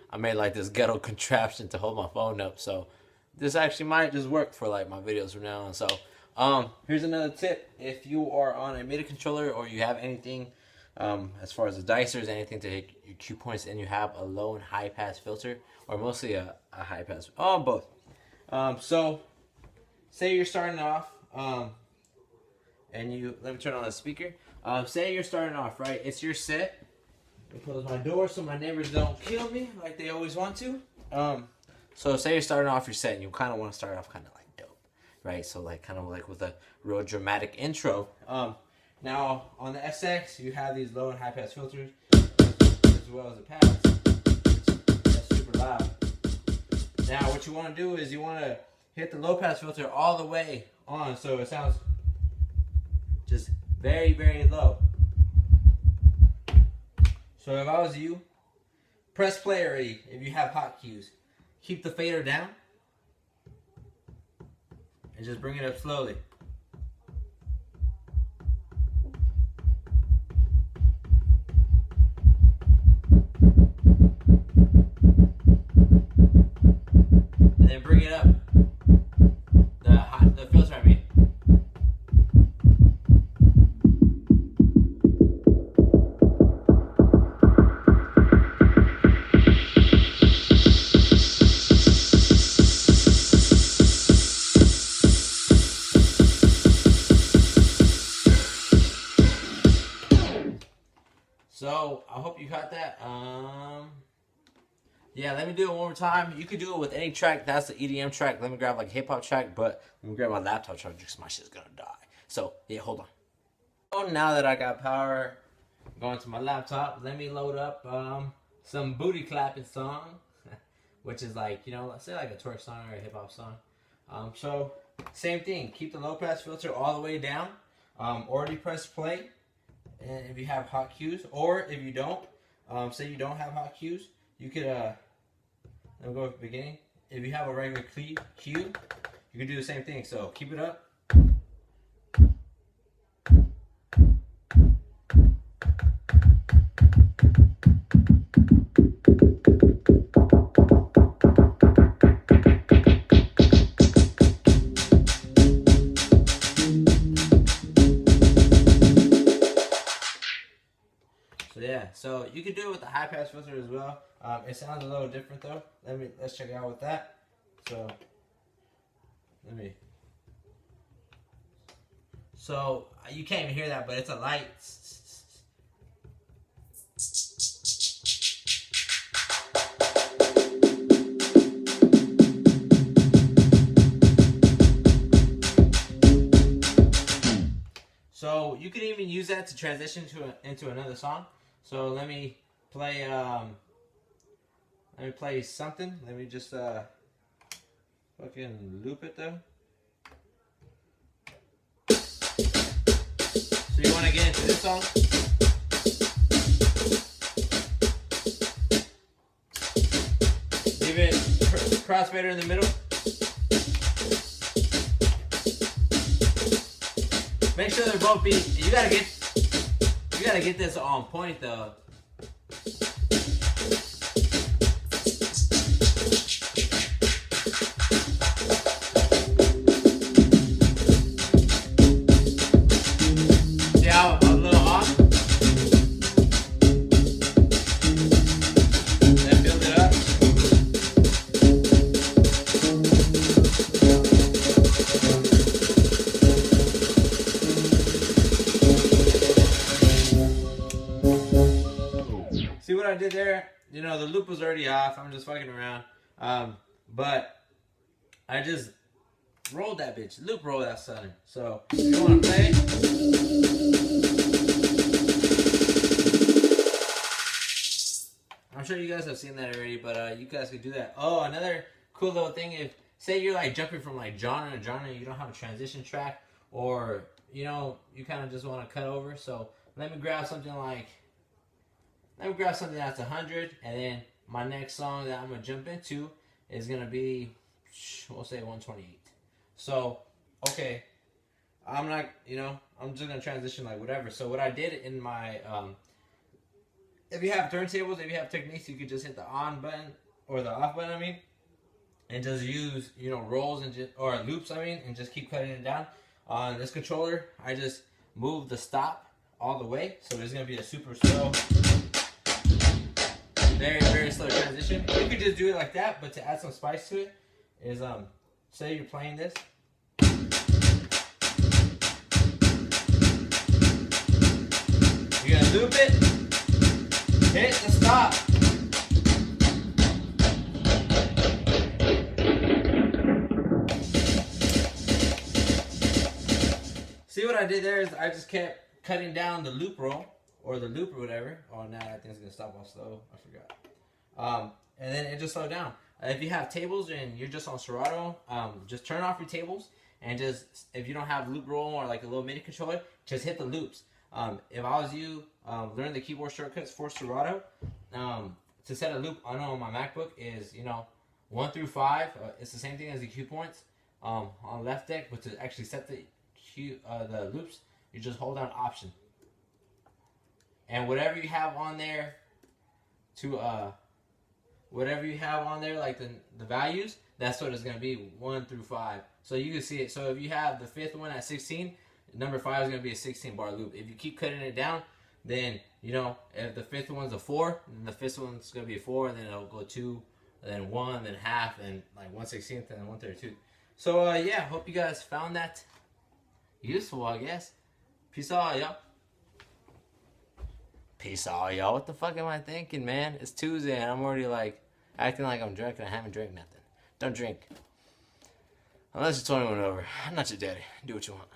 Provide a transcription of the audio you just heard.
I made like this ghetto contraption to hold my phone up. So this actually might just work for like my videos from now on. So here's another tip: if you are on a MIDI controller or you have anything as far as the dicers, anything to hit your cue points, and you have a low and high pass filter, or mostly a high pass, both. So say you're starting off, and let me turn on the speaker. Say you're starting off, right? It's your set. Let me close my door so my neighbors don't kill me like they always want to. So say you're starting off your set, and you kind of want to start off kind of like dope, right? So like kind of like with a real dramatic intro. Now on the SX, you have these low and high pass filters, as well as the pads. That's super loud. Now what you want to do is you want to hit the low pass filter all the way on, so it sounds just very, very low. So if I was you, press play already if you have hot cues. Keep the fader down and just bring it up slowly. And then bring it up. The filter, I mean. So I hope you caught that. Yeah, let me do it one more time. You could do it with any track. That's the EDM track. Let me grab like a hip hop track, but let me grab my laptop charger because my shit's gonna die. So yeah, hold on. Oh, now that I got power going to my laptop, let me load up some booty clapping song, which is like, you know, let's say like a twerk song or a hip hop song. So same thing. Keep the low pass filter all the way down. Already press play. And if you have hot cues, or if you don't, say you don't have hot cues, you could, let me go at the beginning. If you have a regular cue, you can do the same thing. So keep it up. So yeah, so you can do it with the high pass filter as well. It sounds a little different though. Let's check it out with that. So So you can't even hear that, but it's a light. So you can even use that to transition into another song. So let me play something. Let me just fucking loop it though. So you want to get into this song? Leave it crossfader in the middle. Make sure they're both beat. You gotta get this on point though. See how I'm a little off? Then build it up. See what I did there? You know, the loop was already off. I'm just fucking around. But I just rolled that bitch. Loop roll that son. So, if you want to play, I'm sure you guys have seen that already, but you guys could do that. Oh, another cool little thing, if say you're like jumping from like genre to genre, you don't have a transition track, or you know, you kind of just want to cut over. So let me grab something that's 100, and then my next song that I'm gonna jump into is gonna be, we'll say 128. So okay, I'm not, you know, I'm just gonna transition like whatever. So what I did in my if you have turntables, if you have techniques, you could just hit the on button or the off button. I mean, and just use rolls and just or loops. I mean, and just keep cutting it down. On this controller, I just move the stop all the way, so it's gonna be a super slow, very slow transition. You could just do it like that, but to add some spice to it, is say you're playing this. You're gonna loop it, hit the stop. See what I did there is I just kept cutting down the loop roll or the loop or whatever. Oh, now I think it's gonna stop all slow. I forgot. And then it just slowed down. If you have tables and you're just on Serato, just turn off your tables and just, if you don't have loop roll or like a little MIDI controller, just hit the loops. If I was you, learn the keyboard shortcuts for Serato. To set a loop on my MacBook is 1 through 5. It's the same thing as the cue points on left deck, but to actually set the loops, you just hold down Option, and whatever you have on there like the values, that's what it's gonna be, 1 through 5. So you can see it. So if you have the 5th one at 16, number 5 is gonna be a 16-bar loop. If you keep cutting it down, then if the 5th one's a 4, then the 5th one's gonna be a 4, and then it'll go 2, and then 1, then half, and like 1/16, and then 1/32. So yeah, hope you guys found that useful, I guess. Peace out, y'all. Peace out, y'all. What the fuck am I thinking, man? It's Tuesday and I'm already like acting like I'm drunk and I haven't drank nothing. Don't drink. Unless you're 21 over. I'm not your daddy. Do what you want.